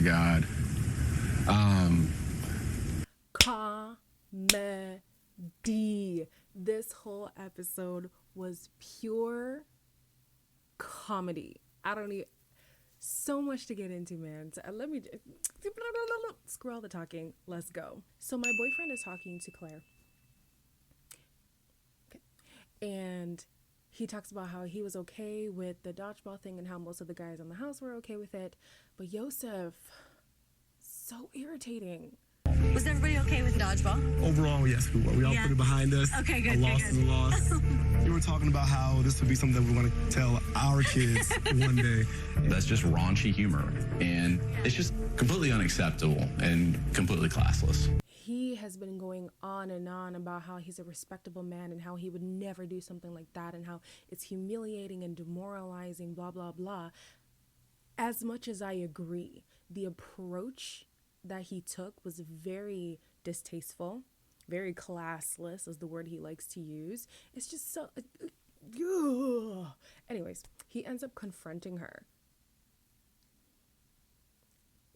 God. Comedy. This whole episode was pure comedy. I don't need so much to get into, man. So let me screw all the talking. Let's go. So my boyfriend is talking to Claire. Okay. And he talks about how he was okay with the dodgeball thing and how most of the guys in the house were okay with it. But Yosef, so irritating. Was everybody okay with dodgeball? Overall, yes, we were. We all put it behind us. Okay, good. A loss is a loss. We were talking about how this would be something that we want to tell our kids one day. That's just raunchy humor, and it's just completely unacceptable and completely classless. He has been going on and on about how he's a respectable man and how he would never do something like that and how it's humiliating and demoralizing, blah, blah, blah. As much as I agree, the approach that he took was very distasteful, very classless is the word he likes to use. It's just so... Anyways, he ends up confronting her.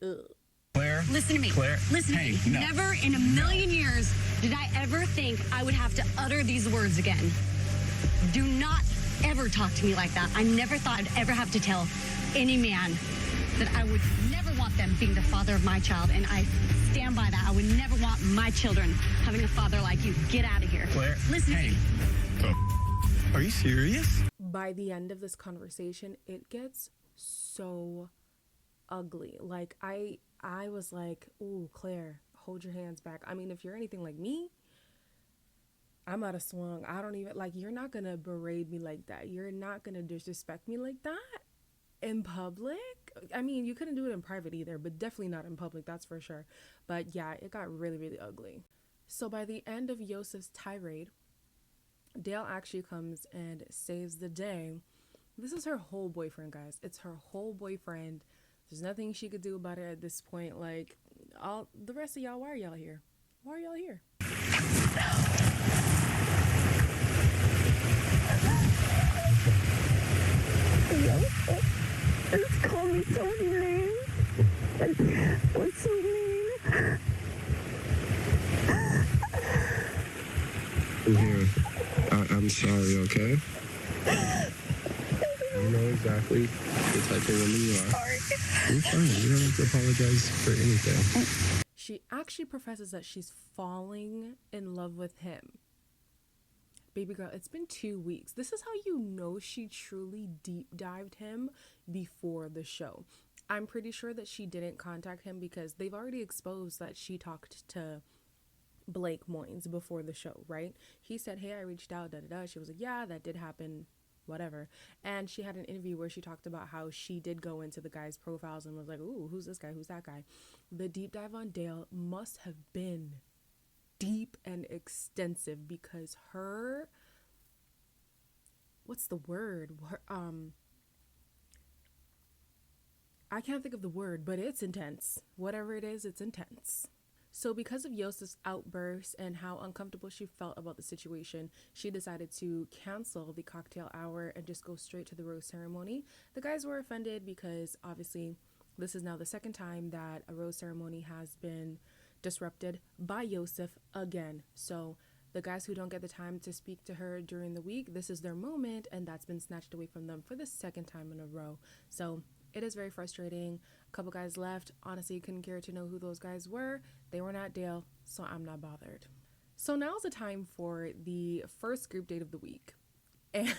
Ugh. Claire? Listen to me. Claire? Listen to me. No. Never in a million years did I ever think I would have to utter these words again. Do not ever talk to me like that. I never thought I'd ever have to tell any man that I would never want them being the father of my child, and I stand by that. I would never want my children having a father like you. Get out of here. Claire? Listen to me. Are you serious? By the end of this conversation, it gets so ugly. Like, I was like, ooh, Claire, hold your hands back. I mean, if you're anything like me, I'm out of swung. I don't even, like, you're not gonna berate me like that. You're not gonna disrespect me like that in public. I mean, you couldn't do it in private either, but definitely not in public, that's for sure. But yeah, it got really, really ugly. So by the end of Yosef's tirade, Dale actually comes and saves the day. This is her whole boyfriend, guys. It's her whole boyfriend. There's nothing she could do about it at this point. Like, all the rest of y'all, why are y'all here? Why are y'all here? Just call me so many names. What's so mean? I'm here. I'm sorry, okay? You know exactly the type of woman you are. Sorry. You're fine. You don't have to apologize for anything. She actually professes that she's falling in love with him. Baby girl, it's been 2 weeks. This is how you know she truly deep dived him before the show. I'm pretty sure that she didn't contact him because they've already exposed that she talked to Blake Moynes before the show, right? He said, hey, I reached out, da-da-da. She was like, yeah, that did happen, whatever. And she had an interview where she talked about how she did go into the guy's profiles and was like, ooh, who's this guy? Who's that guy? The deep dive on Dale must have been deep and extensive because her, what's the word? I can't think of the word, but it's intense. Whatever it is, it's intense. So because of Yosef's outburst and how uncomfortable she felt about the situation, she decided to cancel the cocktail hour and just go straight to the rose ceremony. The guys were offended because obviously this is now the second time that a rose ceremony has been disrupted by Yosef again. So the guys who don't get the time to speak to her during the week, this is their moment, and that's been snatched away from them for the second time in a row. So it is very frustrating. A couple guys left. Honestly, couldn't care to know who those guys were. They were not Dale, so I'm not bothered. So now's the time for the first group date of the week. And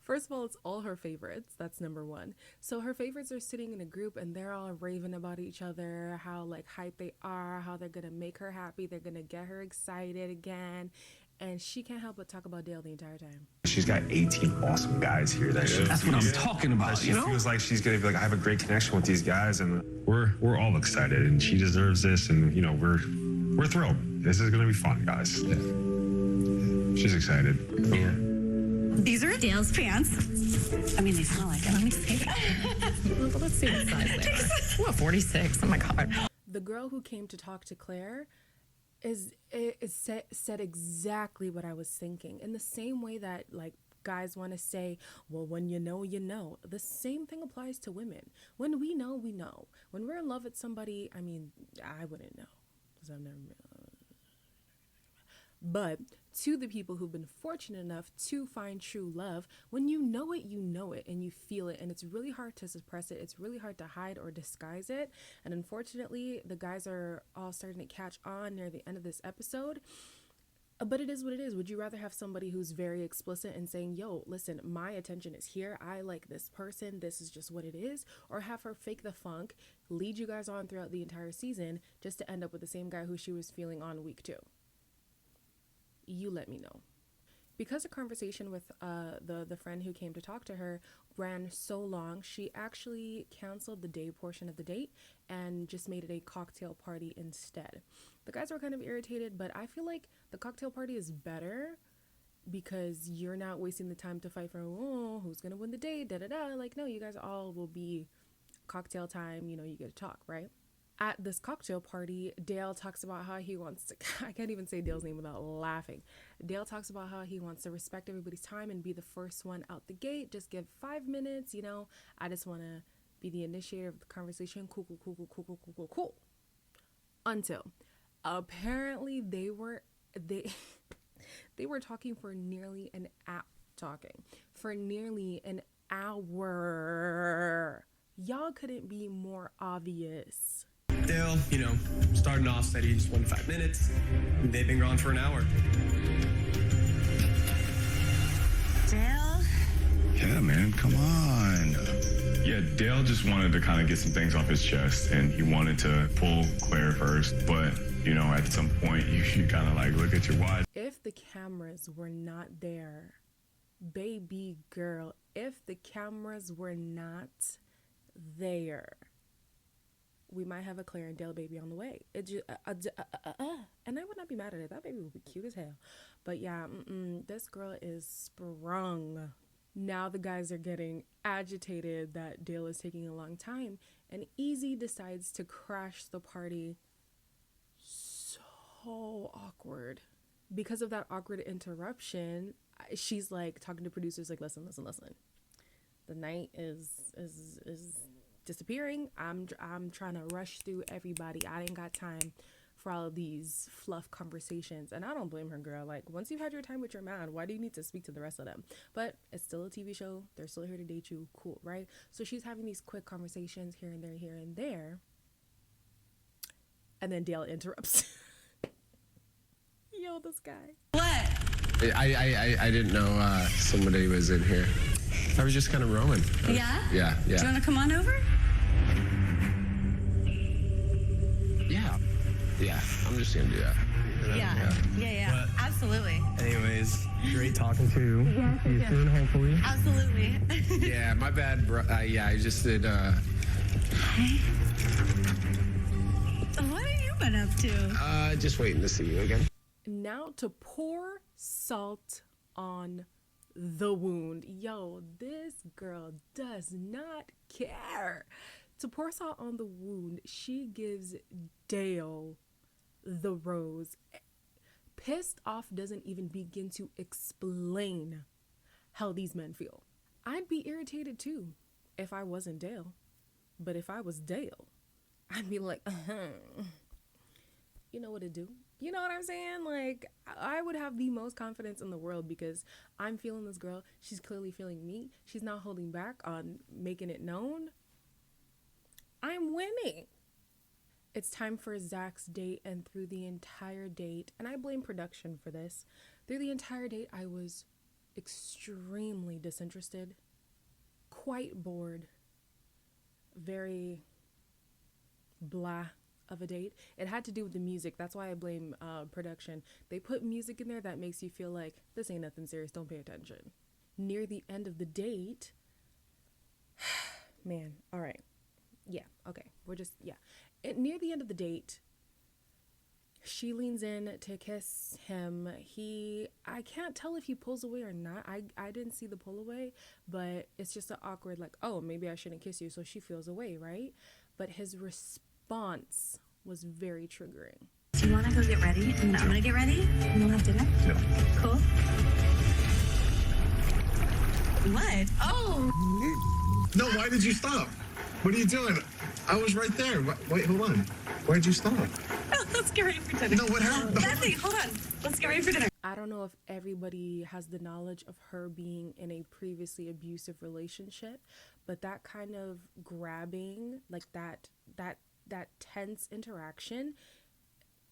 first of all, it's all her favorites. That's number one. So her favorites are sitting in a group and they're all raving about each other, how like hype they are, how they're gonna make her happy, they're gonna get her excited again. And she can't help but talk about Dale the entire time. She's got 18 awesome guys here that That's what I'm talking about, she you know? feels like she's gonna be like, I have a great connection with these guys, and we're all excited, and she deserves this, and you know we're thrilled. This is gonna be fun, guys. Yeah. She's excited. Yeah. These are Dale's pants. I mean, they smell like it. Let me see. Well, let's see what size they are. What, 46? Oh my God. The girl who came to talk to Claire said exactly what I was thinking. In the same way that like guys want to say, well, when you know, you know. The same thing applies to women. When we know, we know. When we're in love with somebody, I mean, I wouldn't know because I've never been. But to the people who've been fortunate enough to find true love, when you know it and you feel it, and it's really hard to suppress it. It's really hard to hide or disguise it. And unfortunately, the guys are all starting to catch on near the end of this episode. But it is what it is. Would you rather have somebody who's very explicit and saying, yo, listen, my attention is here. I like this person. This is just what it is. Or have her fake the funk, lead you guys on throughout the entire season just to end up with the same guy who she was feeling on week 2. You let me know. Because her conversation with the friend who came to talk to her ran so long, she actually canceled the day portion of the date and just made it a cocktail party instead. The guys were kind of irritated, but I feel like the cocktail party is better because you're not wasting the time to fight for, oh, who's going to win the date, da-da-da. Like, no, you guys all will be cocktail time, you know, you get to talk, right? At this cocktail party, Dale talks about how he wants to, I can't even say Dale's name without laughing. Dale talks about how he wants to respect everybody's time and be the first one out the gate. Just give 5 minutes, you know. I just want to be the initiator of the conversation. Cool. Until apparently they were talking for nearly an hour. Y'all couldn't be more obvious. Dale, you know, starting off said he just wanted 5 minutes. They've been gone for an hour. Dale? Yeah, man, come on. Yeah, Dale just wanted to kind of get some things off his chest, and he wanted to pull Claire first, but, you know, at some point, you kind of like look at your watch. If the cameras were not there, baby girl, if the cameras were not there, we might have a Clare and Dale baby on the way. It just, and I would not be mad at it. That baby would be cute as hell. But yeah, this girl is sprung. Now the guys are getting agitated that Dale is taking a long time, and Easy decides to crash the party. So awkward. Because of that awkward interruption, she's like talking to producers like, listen. The night is disappearing. I'm trying to rush through everybody. I ain't got time for all of these fluff conversations. And I don't blame her, girl. Like, once you've had your time with your man, why do you need to speak to the rest of them? But it's still a TV show. They're still here to date you. Cool, right? So she's having these quick conversations here and there. And then Dale interrupts. Yo, this guy. What? I didn't know somebody was in here. I was just kind of roaming. Yeah? Yeah. Do you want to come on over? Yeah, I'm just gonna do that. Yeah. Absolutely. Anyways, great talking to you. Yeah, see you soon, hopefully. Absolutely. Yeah, my bad, bro. I just did, Hey. What have you been up to? just waiting to see you again. Now to pour salt on the wound. Yo, this girl does not care. To pour salt on the wound, she gives Dale the rose. Pissed off doesn't even begin to explain how these men feel. I'd be irritated too if I wasn't Dale. But if I was Dale, I'd be like, you know what to do. You know what I'm saying? Like, I would have the most confidence in the world because I'm feeling this girl. She's clearly feeling me. She's not holding back on making it known. I'm winning. It's time for Zach's date, and through the entire date, and I blame production for this, through the entire date, I was extremely disinterested, quite bored, very blah of a date. It had to do with the music. That's why I blame production. They put music in there that makes you feel like this ain't nothing serious, don't pay attention. Near the end of the date, man, all right. Yeah, okay. Near the end of the date, she leans in to kiss him. I can't tell if he pulls away or not. I didn't see the pull away, but it's just an awkward, like, oh, maybe I shouldn't kiss you, so she feels away, right? But his response was very triggering. Do you want to go get ready? And I'm going to get ready, and we'll have dinner? Yeah. Cool. What? Oh. No, why did you stop? What are you doing? I was right there. Wait, hold on. Why'd you stop? Let's get ready for dinner. No, what happened? Nothing. Hold on. Let's get ready for dinner. I don't know if everybody has the knowledge of her being in a previously abusive relationship, but that kind of grabbing, like that tense interaction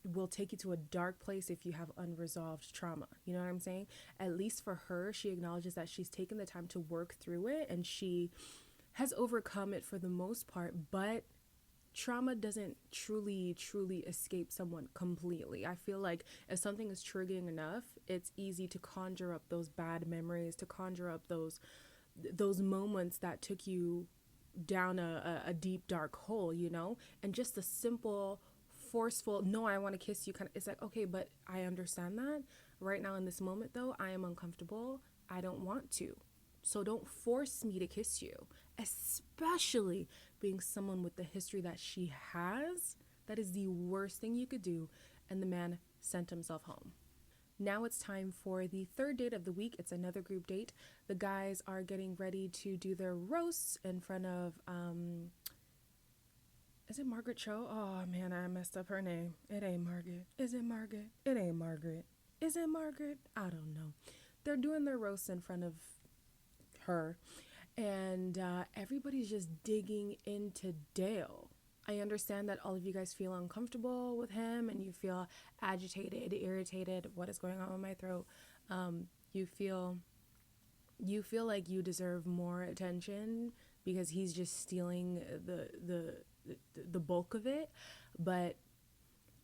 will take you to a dark place if you have unresolved trauma. You know what I'm saying? At least for her, she acknowledges that she's taken the time to work through it and she has overcome it for the most part, but trauma doesn't truly escape someone completely. I feel like if something is triggering enough, it's easy to conjure up those bad memories, to conjure up those moments that took you down a deep dark hole, you know? And just the simple forceful, no, I want to kiss you kind of, it's like, okay, but I understand that. Right now in this moment though, I am uncomfortable. I don't want to. So don't force me to kiss you, especially being someone with the history that she has. That is the worst thing you could do. And the man sent himself home. Now it's time for the third date of the week. It's another group date. The guys are getting ready to do their roasts in front of, is it Margaret Cho? Oh man, I messed up her name. It ain't Margaret. Is it Margaret? It ain't Margaret. Is it Margaret? I don't know. They're doing their roasts in front of her, and everybody's just digging into Dale. I understand that all of you guys feel uncomfortable with him and you feel agitated, irritated. What is going on with my throat? You feel like you deserve more attention because he's just stealing the bulk of it. But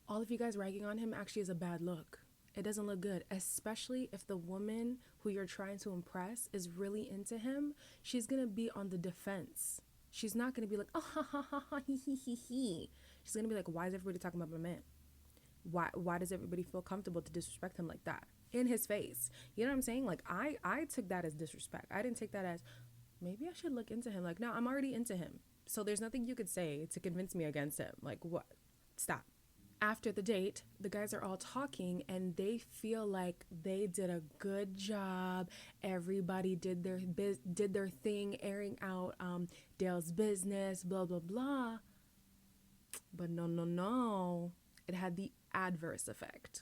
all of you guys ragging on him actually is a bad look. It doesn't look good, especially if the woman who you're trying to impress is really into him. She's going to be on the defense. She's not going to be like, oh, ha, ha, ha, ha, he, he. She's going to be like, why is everybody talking about my man? Why does everybody feel comfortable to disrespect him like that? In his face. You know what I'm saying? Like, I took that as disrespect. I didn't take that as, maybe I should look into him. Like, no, I'm already into him. So there's nothing you could say to convince me against him. Like, what? Stop. After the date, the guys are all talking and they feel like they did a good job. Everybody did their thing, airing out Dale's business, blah, blah, blah. But no. It had the adverse effect.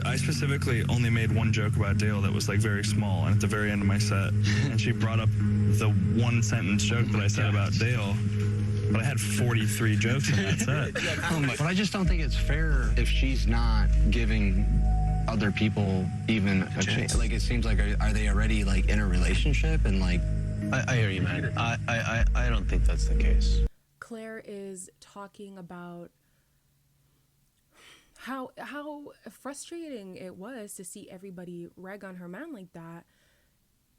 I specifically only made one joke about Dale that was like very small and at the very end of my set. And she brought up the one sentence joke that I said about Dale. But I had 43 jokes in that set. But I just don't think it's fair if she's not giving other people even a chance. Like, it seems like, are they already like in a relationship? And like, I hear you, man. I don't think that's the case. Claire is talking about how frustrating it was to see everybody rag on her man like that,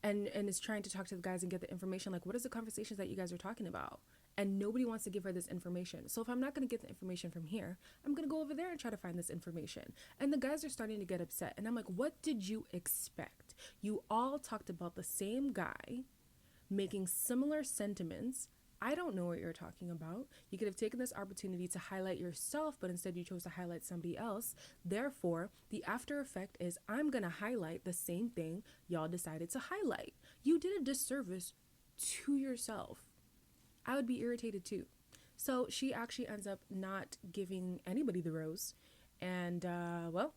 and is trying to talk to the guys and get the information. Like, what is the conversations that you guys are talking about? And nobody wants to give her this information. So if I'm not going to get the information from here, I'm going to go over there and try to find this information. And the guys are starting to get upset. And I'm like, what did you expect? You all talked about the same guy making similar sentiments. I don't know what you're talking about. You could have taken this opportunity to highlight yourself, but instead you chose to highlight somebody else. Therefore, the after effect is I'm going to highlight the same thing y'all decided to highlight. You did a disservice to yourself. I would be irritated too. So she actually ends up not giving anybody the rose. And, well,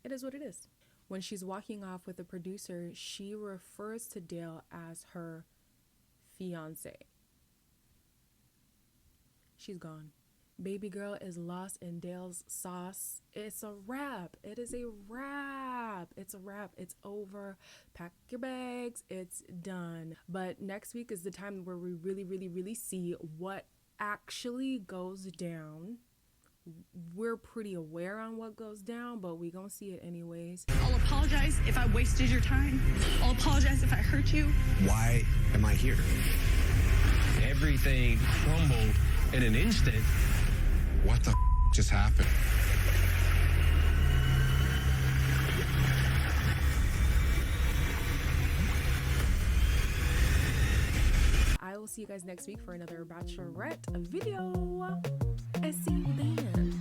it is what it is. When she's walking off with the producer, she refers to Dale as her fiance. She's gone. Baby girl is lost in Dale's sauce. It's a wrap. It is a wrap. It's a wrap. It's over. Pack your bags. It's done. But next week is the time where we really see what actually goes down. We're pretty aware on what goes down, but we gonna see it anyways. I'll apologize if I wasted your time. I'll apologize if I hurt you. why am I here? Everything crumbled in an instant. What the just happened? I will see you guys next week for another Bachelorette video. I see you then.